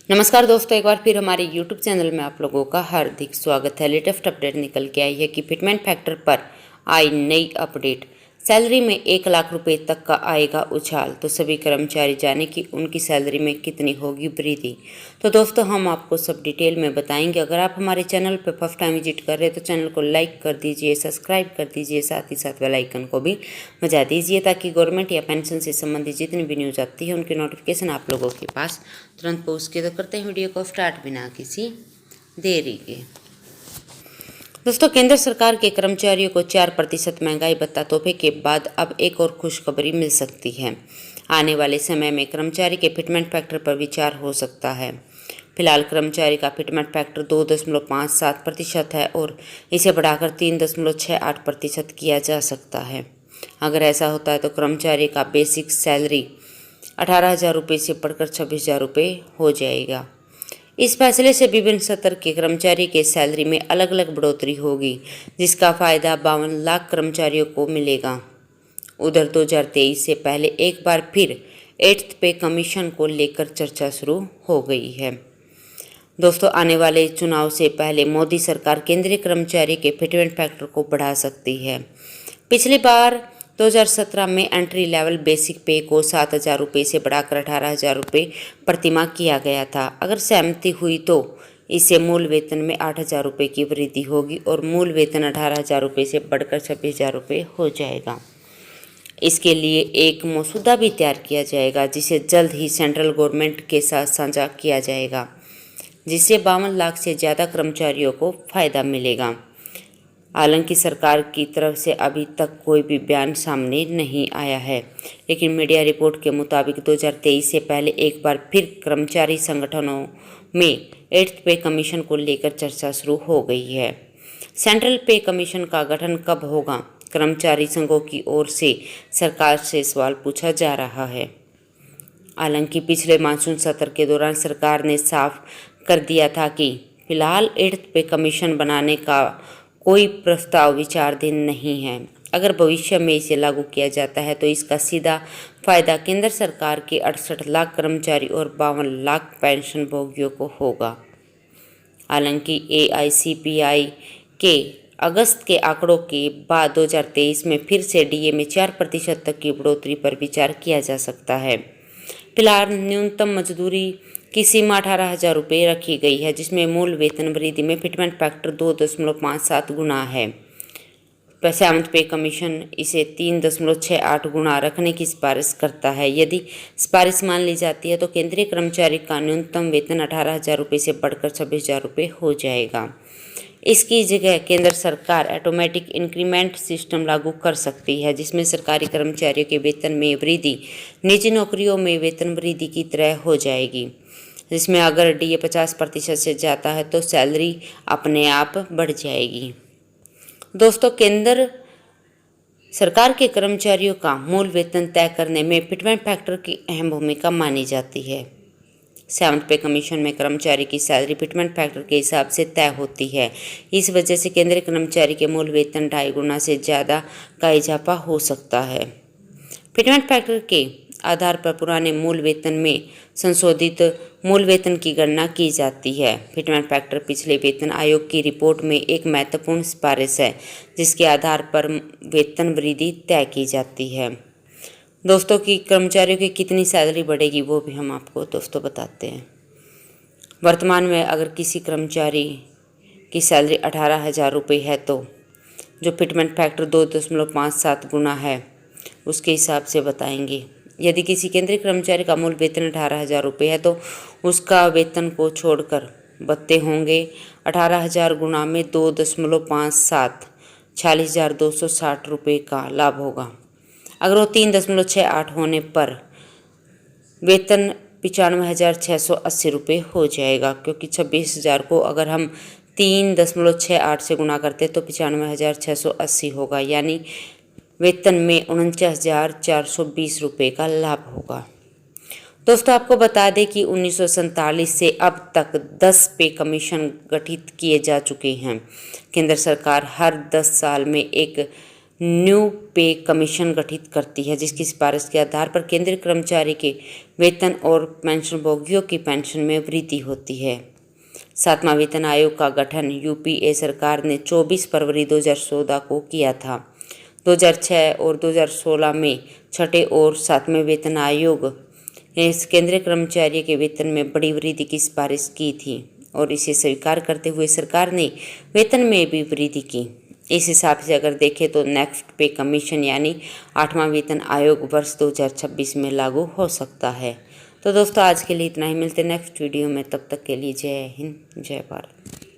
नमस्कार दोस्तों, एक बार फिर हमारे YouTube चैनल में आप लोगों का हार्दिक स्वागत है। लेटेस्ट अपडेट निकल के आई है कि फिटमेंट फैक्टर पर आई नई अपडेट। सैलरी में 1 लाख रुपए तक का आएगा उछाल, तो सभी कर्मचारी जाने कि उनकी सैलरी में कितनी होगी वृद्धि। तो दोस्तों, हम आपको सब डिटेल में बताएंगे। अगर आप हमारे चैनल पर फर्स्ट टाइम विजिट कर रहे हैं तो चैनल को लाइक कर दीजिए, सब्सक्राइब कर दीजिए, साथ ही साथ बेल आइकन को भी बजा दीजिए ताकि गवर्नमेंट या पेंशन से संबंधित जितनी भी न्यूज़ आती है उनकी नोटिफिकेशन आप लोगों के पास तुरंत पहुँच के। तो करते हैं वीडियो को स्टार्ट बिना किसी देरी के। दोस्तों, केंद्र सरकार के कर्मचारियों को 4% महंगाई भत्ता तोहफे के बाद अब एक और खुशखबरी मिल सकती है। आने वाले समय में कर्मचारी के फिटमेंट फैक्टर पर विचार हो सकता है। फिलहाल कर्मचारी का फिटमेंट फैक्टर 2.57% है और इसे बढ़ाकर 3.68% किया जा सकता है। अगर ऐसा होता है तो कर्मचारी का बेसिक सैलरी 18,000 रुपये से बढ़कर 26,000 रुपये हो जाएगा। इस फैसले से विभिन्न स्तर के कर्मचारी के सैलरी में अलग अलग बढ़ोतरी होगी, जिसका फायदा 52 लाख कर्मचारियों को मिलेगा। उधर 2023 से पहले एक बार फिर 8th पे कमीशन को लेकर चर्चा शुरू हो गई है। दोस्तों, आने वाले चुनाव से पहले मोदी सरकार केंद्रीय कर्मचारी के फिटमेंट फैक्टर को बढ़ा सकती है। पिछली बार 2017 में एंट्री लेवल बेसिक पे को 7,000 रुपये से बढ़ाकर 18,000 रुपये प्रतिमाह किया गया था। अगर सहमति हुई तो इससे मूल वेतन में 8,000 रुपये की वृद्धि होगी और मूल वेतन 18,000 रुपये से बढ़कर 26,000 रुपये हो जाएगा। इसके लिए एक मसौदा भी तैयार किया जाएगा, जिसे जल्द ही सेंट्रल गवर्नमेंट के साथ साझा किया जाएगा, जिससे 52 लाख से ज़्यादा कर्मचारियों को फ़ायदा मिलेगा। हालांकि सरकार की तरफ से अभी तक कोई भी बयान सामने नहीं आया है, लेकिन मीडिया रिपोर्ट के मुताबिक 2023 से पहले एक बार फिर कर्मचारी संगठनों में 8th पे कमीशन को लेकर चर्चा शुरू हो गई है। सेंट्रल पे कमीशन का गठन कब होगा? कर्मचारी संघों की ओर से सरकार से सवाल पूछा जा रहा है। हालांकि पिछले मानसून सत्र के दौरान सरकार ने साफ कर दिया था कि फिलहाल 8th पे कमीशन बनाने का कोई प्रस्ताव विचाराधीन नहीं है। अगर भविष्य में इसे लागू किया जाता है तो इसका सीधा फायदा केंद्र सरकार के 68 लाख कर्मचारी और 52 लाख पेंशन भोगियों को होगा। हालांकि AICPI के अगस्त के आंकड़ों के बाद 2023 में फिर से DA में 4% तक की बढ़ोतरी पर विचार किया जा सकता है। फिलहाल न्यूनतम मजदूरी की सीमा 18,000 रुपये रखी गई है, जिसमें मूल वेतन वृद्धि में फिटमेंट फैक्टर 2.57 गुना है। 7th पे कमीशन इसे 3.68 गुना रखने की सिफारिश करता है। यदि सिफारिश मान ली जाती है तो केंद्रीय कर्मचारी का न्यूनतम वेतन 18,000 रुपये से बढ़कर 26,000 रुपये हो जाएगा। इसकी जगह केंद्र सरकार ऑटोमेटिक इंक्रीमेंट सिस्टम लागू कर सकती है, जिसमें सरकारी कर्मचारियों के वेतन में वृद्धि निजी नौकरियों में वेतन वृद्धि की तरह हो जाएगी, जिसमें अगर DA 50% से जाता है तो सैलरी अपने आप बढ़ जाएगी। दोस्तों, केंद्र सरकार के कर्मचारियों का मूल वेतन तय करने में फिटमेंट फैक्टर की अहम भूमिका मानी जाती है। 7th पे कमीशन में कर्मचारी की सैलरी फिटमेंट फैक्टर के हिसाब से तय होती है। इस वजह से केंद्रीय कर्मचारी के मूल वेतन 2.5 गुना से ज़्यादा का इजाफा हो सकता है। फिटमेंट फैक्टर के आधार पर पुराने मूल वेतन में संशोधित मूल वेतन की गणना की जाती है। फिटमेंट फैक्टर पिछले वेतन आयोग की रिपोर्ट में एक महत्वपूर्ण सिफारिश है, जिसके आधार पर वेतन वृद्धि तय की जाती है। दोस्तों, की कर्मचारियों की कितनी सैलरी बढ़ेगी वो भी हम आपको दोस्तों बताते हैं। वर्तमान में अगर किसी कर्मचारी की सैलरी 18,000 रुपये है तो जो फिटमेंट फैक्टर 2.57 गुना है उसके हिसाब से बताएंगे। यदि किसी केंद्रीय कर्मचारी का मूल वेतन 18,000 रुपये है तो उसका वेतन को छोड़कर भत्ते होंगे 18,000 गुना में 2.57 46,260 रुपये का लाभ होगा। अगर वो 3.68 होने पर वेतन 95,680 रुपये हो जाएगा, क्योंकि 26,000 को अगर हम 3.68 से गुना करते तो 95,680 होगा, यानी वेतन में 49,420 रुपये का लाभ होगा। दोस्तों, आपको बता दें कि 1947 से अब तक 10 पे कमीशन गठित किए जा चुके हैं। केंद्र सरकार हर 10 साल में एक न्यू पे कमीशन गठित करती है, जिसकी सिफारिश के आधार पर केंद्रीय कर्मचारी के वेतन और पेंशनभोगियों की पेंशन में वृद्धि होती है। 7वां वेतन आयोग का गठन यूपीए सरकार ने 24 फरवरी 2014 को किया था। 2006 और 2016 में छठे और 7वें वेतन आयोग ने केंद्रीय कर्मचारियों के वेतन में बड़ी वृद्धि की सिफारिश की थी और इसे स्वीकार करते हुए सरकार ने वेतन में भी वृद्धि की। इस हिसाब से अगर देखें तो नेक्स्ट पे कमीशन यानी 8वां वेतन आयोग वर्ष 2026 में लागू हो सकता है। तो दोस्तों आज के लिए इतना ही, मिलते हैं नेक्स्ट वीडियो में, तब तक के लिए जय हिंद जय भारत।